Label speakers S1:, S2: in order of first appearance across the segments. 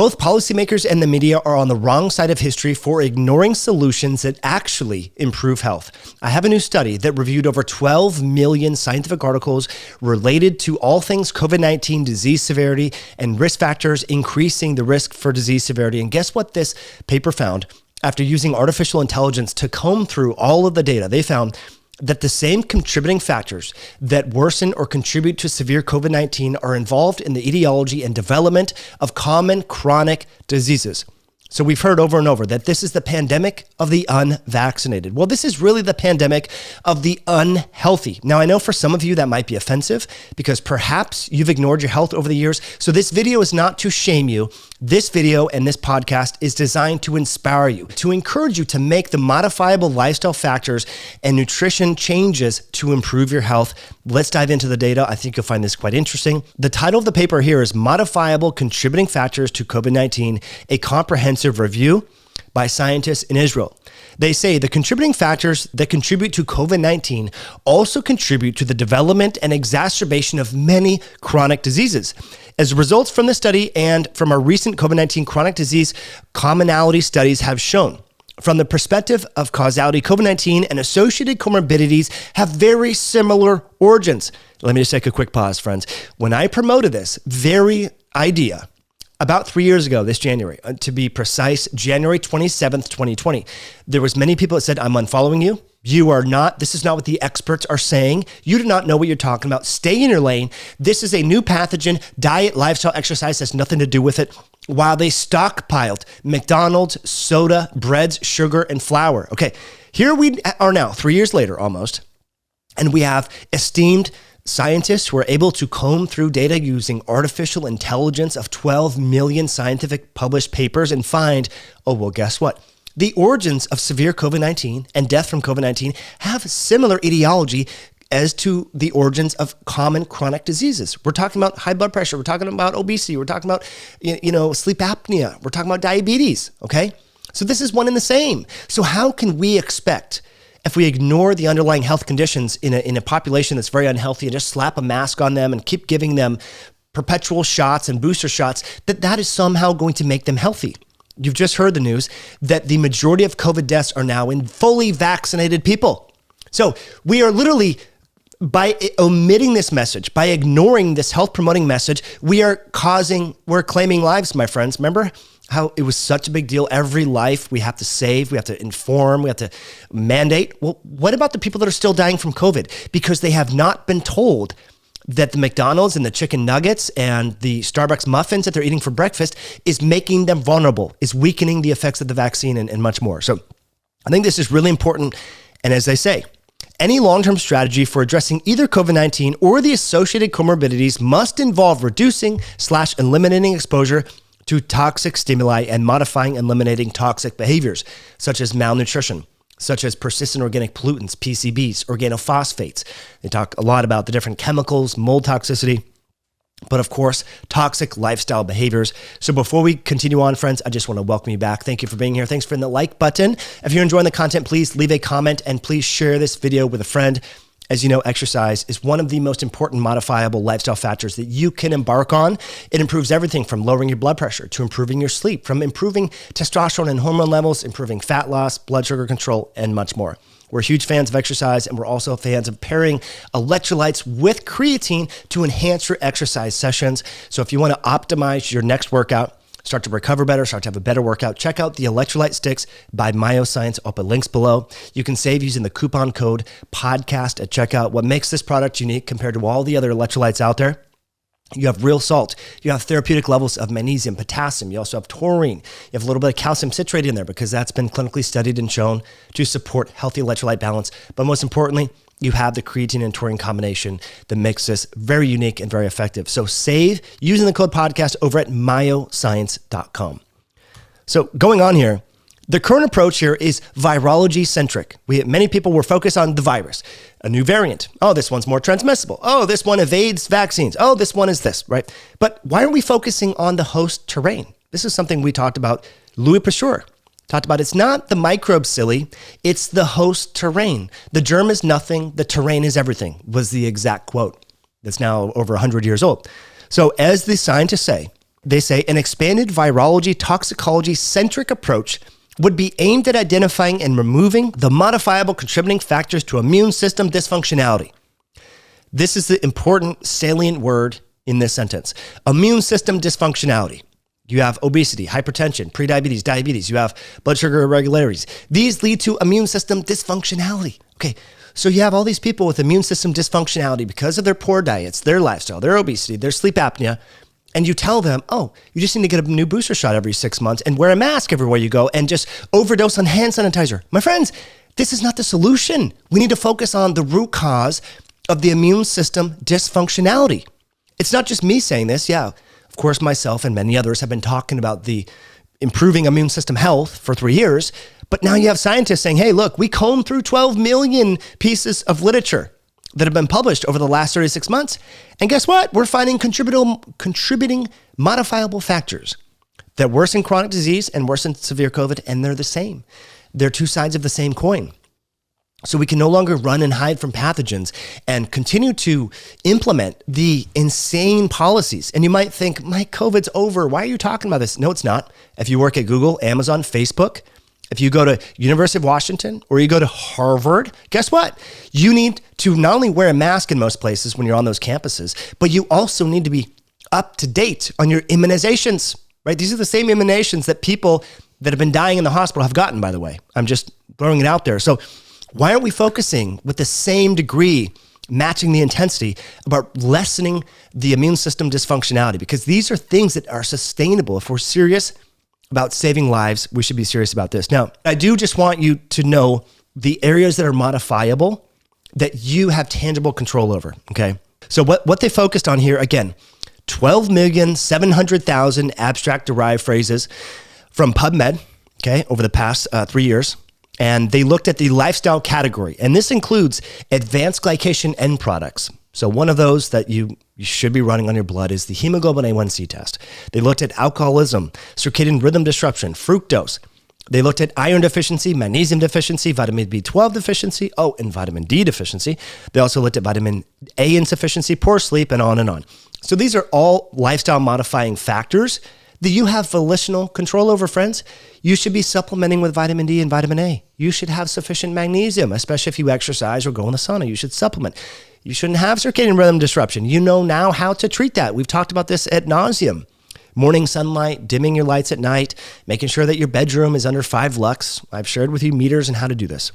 S1: Both policymakers and the media are on the wrong side of history for ignoring solutions that actually improve health. I have a new study that reviewed over 12 million scientific articles related to all things COVID-19 disease severity and risk factors increasing the risk for disease severity. And guess what this paper found? After using artificial intelligence to comb through all of the data, they found that the same contributing factors that worsen or contribute to severe COVID-19 are involved in the etiology and development of common chronic diseases. So we've heard over and over that this is the pandemic of the unvaccinated. Well, this is really the pandemic of the unhealthy. Now, I know for some of you that might be offensive because perhaps you've ignored your health over the years. So this video is not to shame you. This video and this podcast is designed to inspire you, to encourage you to make the modifiable lifestyle factors and nutrition changes to improve your health. Let's dive into the data. I think you'll find this quite interesting. The title of the paper here is Modifiable Contributing Factors to COVID-19, a Comprehensive Review by scientists in Israel. They say the contributing factors that contribute to COVID-19 also contribute to the development and exacerbation of many chronic diseases. As results from the study and from our recent COVID-19 chronic disease commonality studies have shown, from the perspective of causality, COVID-19 and associated comorbidities have very similar origins. Let me just take a quick pause, friends. When I promoted this very idea, about 3 years ago, this January, to be precise, January 27th, 2020, there was many people that said, I'm unfollowing you. You are not, this is not what the experts are saying. You do not know what you're talking about. Stay in your lane. This is a new pathogen. Diet, lifestyle, exercise has nothing to do with it. While they stockpiled McDonald's, soda, breads, sugar, and flour. Okay, here we are now, 3 years later almost, and we have esteemed scientists who are able to comb through data using artificial intelligence of 12 million scientific published papers and find, oh, well, guess what? The origins of severe COVID-19 and death from COVID-19 have similar etiology as to the origins of common chronic diseases. We're talking about high blood pressure. We're talking about obesity. We're talking about, sleep apnea. We're talking about diabetes, okay? So this is one and the same. So how can we expect, if we ignore the underlying health conditions in a population that's very unhealthy and just slap a mask on them and keep giving them perpetual shots and booster shots, that is somehow going to make them healthy? You've just heard the news that the majority of COVID deaths are now in fully vaccinated people. So we are literally, by omitting this message, by ignoring this health promoting message, we're claiming lives, my friends. Remember how it was such a big deal? Every life we have to save, we have to inform, we have to mandate. Well, what about the people that are still dying from COVID? Because they have not been told that the McDonald's and the chicken nuggets and the Starbucks muffins that they're eating for breakfast is making them vulnerable, is weakening the effects of the vaccine and much more. So I think this is really important. And as I say, any long-term strategy for addressing either COVID-19 or the associated comorbidities must involve reducing/eliminating exposure to toxic stimuli and modifying and eliminating toxic behaviors, such as malnutrition, such as persistent organic pollutants, PCBs, organophosphates. They talk a lot about the different chemicals, mold toxicity, but of course, toxic lifestyle behaviors. So before we continue on, friends, I just want to welcome you back. Thank you for being here. Thanks for hitting the like button. If you're enjoying the content, please leave a comment and please share this video with a friend. As you know, exercise is one of the most important modifiable lifestyle factors that you can embark on. It improves everything from lowering your blood pressure to improving your sleep, from improving testosterone and hormone levels, improving fat loss, blood sugar control, and much more. We're huge fans of exercise, and we're also fans of pairing electrolytes with creatine to enhance your exercise sessions. So if you want to optimize your next workout, start to recover better, start to have a better workout, check out the electrolyte sticks by Myoscience. I'll put links below. You can save using the coupon code podcast at checkout. What makes this product unique compared to all the other electrolytes out there? You have real salt. You have therapeutic levels of magnesium, potassium. You also have taurine. You have a little bit of calcium citrate in there because that's been clinically studied and shown to support healthy electrolyte balance. But most importantly, you have the creatine and taurine combination that makes this very unique and very effective. So save using the code podcast over at myoscience.com. So going on here, the current approach here is virology centric. Many people were focused on the virus, a new variant. Oh, this one's more transmissible. Oh, this one evades vaccines. Oh, this one is this, right? But why are we focusing on the host terrain? This is something we talked about. Louis Pasteur talked about. It's not the microbe, silly. It's the host terrain. The germ is nothing. The terrain is everything, was the exact quote. That's now over 100 years old. So as the scientists say, They say an expanded virology toxicology centric approach would be aimed at identifying and removing the modifiable contributing factors to immune system dysfunctionality. This is the important salient word in this sentence. Immune system dysfunctionality. You have obesity, hypertension, prediabetes, diabetes. You have blood sugar irregularities. These lead to immune system dysfunctionality. Okay, so you have all these people with immune system dysfunctionality because of their poor diets, their lifestyle, their obesity, their sleep apnea, and you tell them, oh, you just need to get a new booster shot every 6 months and wear a mask everywhere you go and just overdose on hand sanitizer. My friends, this is not the solution. We need to focus on the root cause of the immune system dysfunctionality. It's not just me saying this. Yeah, of course, myself and many others have been talking about the improving immune system health for 3 years. But now you have scientists saying, hey, look, we combed through 12 million pieces of literature that have been published over the last 36 months. And guess what? We're finding contributing modifiable factors that worsen chronic disease and worsen severe COVID, and they're the same. They're two sides of the same coin. So we can no longer run and hide from pathogens and continue to implement the insane policies. And you might think, Mike, COVID's over. Why are you talking about this? No, it's not. If you work at Google, Amazon, Facebook, if you go to University of Washington or you go to Harvard, guess what? You need to not only wear a mask in most places when you're on those campuses, but you also need to be up to date on your immunizations, right? These are the same immunizations that people that have been dying in the hospital have gotten, by the way. I'm just throwing it out there. So why aren't we focusing with the same degree, matching the intensity, about lessening the immune system dysfunctionality? Because these are things that are sustainable. If we're serious about saving lives, we should be serious about this. Now, I do just want you to know the areas that are modifiable that you have tangible control over, okay? So what they focused on here, again, 12,700,000 abstract-derived phrases from PubMed, okay, over the past 3 years. And they looked at the lifestyle category, and this includes advanced glycation end products. So one of those that you should be running on your blood is the hemoglobin A1C test. They looked at alcoholism, circadian rhythm disruption, fructose. They looked at iron deficiency, magnesium deficiency, vitamin B12 deficiency, and vitamin D deficiency. They also looked at vitamin A insufficiency, poor sleep, and on and on. So these are all lifestyle modifying factors that you have volitional control over, friends. You should be supplementing with vitamin D and vitamin A. You should have sufficient magnesium, especially if you exercise or go in the sauna. You should supplement. You shouldn't have circadian rhythm disruption. You know now how to treat that. We've talked about this ad nauseum. Morning sunlight, dimming your lights at night, making sure that your bedroom is under 5 lux. I've shared with you meters and how to do this.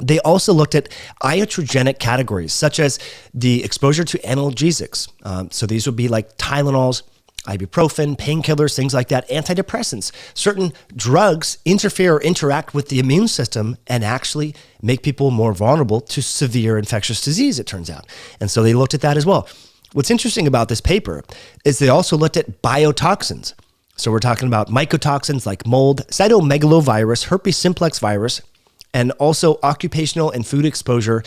S1: They also looked at iatrogenic categories, such as the exposure to analgesics. So these would be like Tylenols, ibuprofen, painkillers, things like that, antidepressants. Certain drugs interfere or interact with the immune system and actually make people more vulnerable to severe infectious disease, it turns out. And so they looked at that as well. What's interesting about this paper is they also looked at biotoxins. So we're talking about mycotoxins like mold, cytomegalovirus, herpes simplex virus, and also occupational and food exposure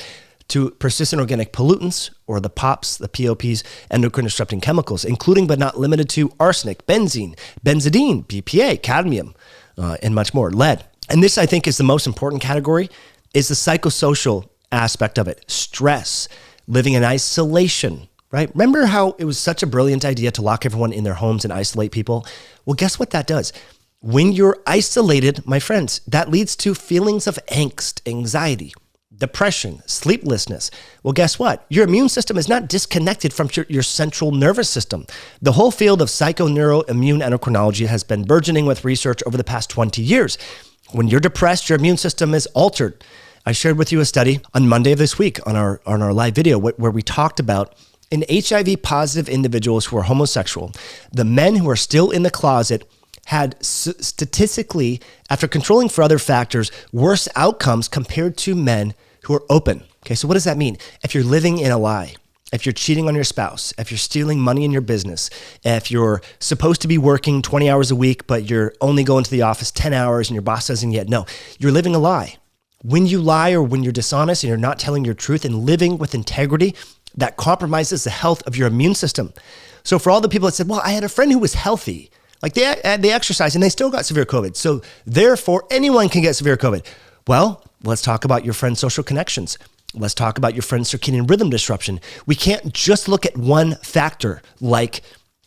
S1: to persistent organic pollutants, or the POPs, the POPs, endocrine disrupting chemicals, including but not limited to arsenic, benzene, benzidine, BPA, cadmium, and much more, lead. And this, I think, is the most important category, is the psychosocial aspect of it. Stress, living in isolation, right? Remember how it was such a brilliant idea to lock everyone in their homes and isolate people? Well, guess what that does? When you're isolated, my friends, that leads to feelings of angst, anxiety, depression, sleeplessness. Well, guess what? Your immune system is not disconnected from your central nervous system. The whole field of psychoneuroimmune endocrinology has been burgeoning with research over the past 20 years. When you're depressed, your immune system is altered. I shared with you a study on Monday of this week on our live video where we talked about in HIV positive individuals who are homosexual, the men who are still in the closet had statistically, after controlling for other factors, worse outcomes compared to men who are open. Okay, so what does that mean? If you're living in a lie, if you're cheating on your spouse, if you're stealing money in your business, if you're supposed to be working 20 hours a week, but you're only going to the office 10 hours and your boss doesn't yet know, you're living a lie. When you lie or when you're dishonest and you're not telling your truth and living with integrity, that compromises the health of your immune system. So for all the people that said, well, I had a friend who was healthy, like they exercised and they still got severe COVID. So therefore, anyone can get severe COVID. Well, let's talk about your friend's social connections. Let's talk about your friend's circadian rhythm disruption. We can't just look at one factor like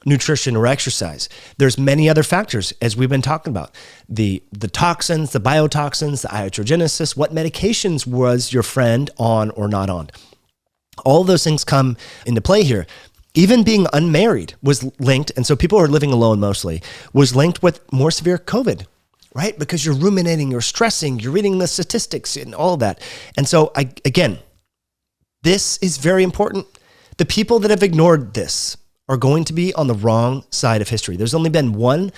S1: nutrition or exercise. There's many other factors, as we've been talking about. The toxins, the biotoxins, the iatrogenesis, what medications was your friend on or not on. All those things come into play here. Even being unmarried was linked, and so people who are living alone mostly, was linked with more severe COVID, right? Because you're ruminating, you're stressing, you're reading the statistics and all of that. And so again, this is very important. The people that have ignored this are going to be on the wrong side of history. There's only been one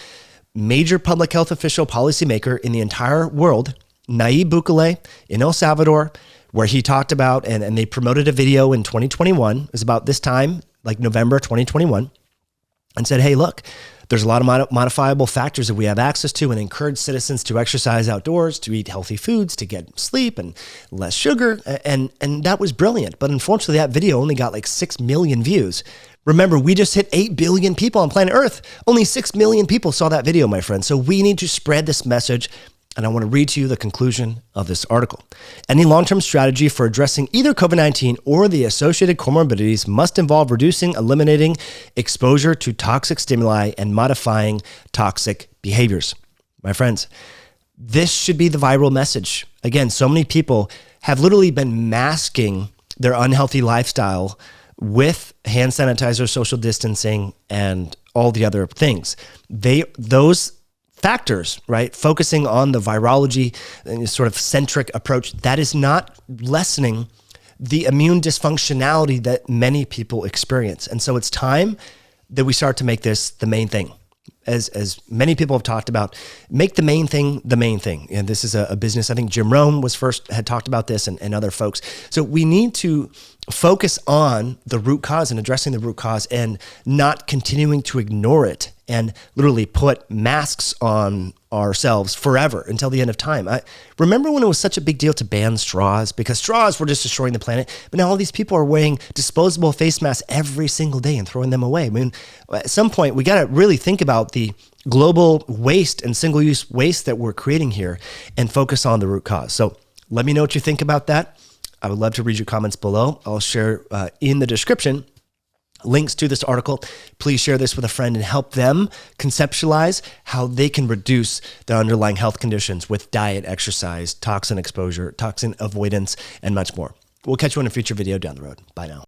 S1: major public health official policymaker in the entire world, Nayib Bukele in El Salvador, where he talked about, and they promoted a video in 2021, it was about this time, like November 2021, and said, hey, look, there's a lot of modifiable factors that we have access to, and encourage citizens to exercise outdoors, to eat healthy foods, to get sleep and less sugar. And that was brilliant. But unfortunately, that video only got like 6 million views. Remember, we just hit 8 billion people on planet Earth. Only 6 million people saw that video, my friend. So we need to spread this message. And I want to read to you the conclusion of this article. Any long-term strategy for addressing either COVID-19 or the associated comorbidities must involve reducing, eliminating exposure to toxic stimuli and modifying toxic behaviors. My friends, this should be the viral message. Again, so many people have literally been masking their unhealthy lifestyle with hand sanitizer, social distancing, and all the other things. Those factors, right? Focusing on the virology and sort of centric approach, that is not lessening the immune dysfunctionality that many people experience. And so it's time that we start to make this the main thing. As many people have talked about, make the main thing the main thing. And this is a business, I think Jim Rohn had talked about this and other folks. So we need to focus on the root cause and addressing the root cause and not continuing to ignore it and literally put masks on ourselves forever until the end of time. I remember when it was such a big deal to ban straws, because straws were just destroying the planet. But now all these people are wearing disposable face masks every single day and throwing them away. I mean, at some point, we got to really think about the global waste and single-use waste that we're creating here and focus on the root cause. So let me know what you think about that. I would love to read your comments below. I'll share in the description links to this article. Please share this with a friend and help them conceptualize how they can reduce their underlying health conditions with diet, exercise, toxin exposure, toxin avoidance, and much more. We'll catch you in a future video down the road. Bye now.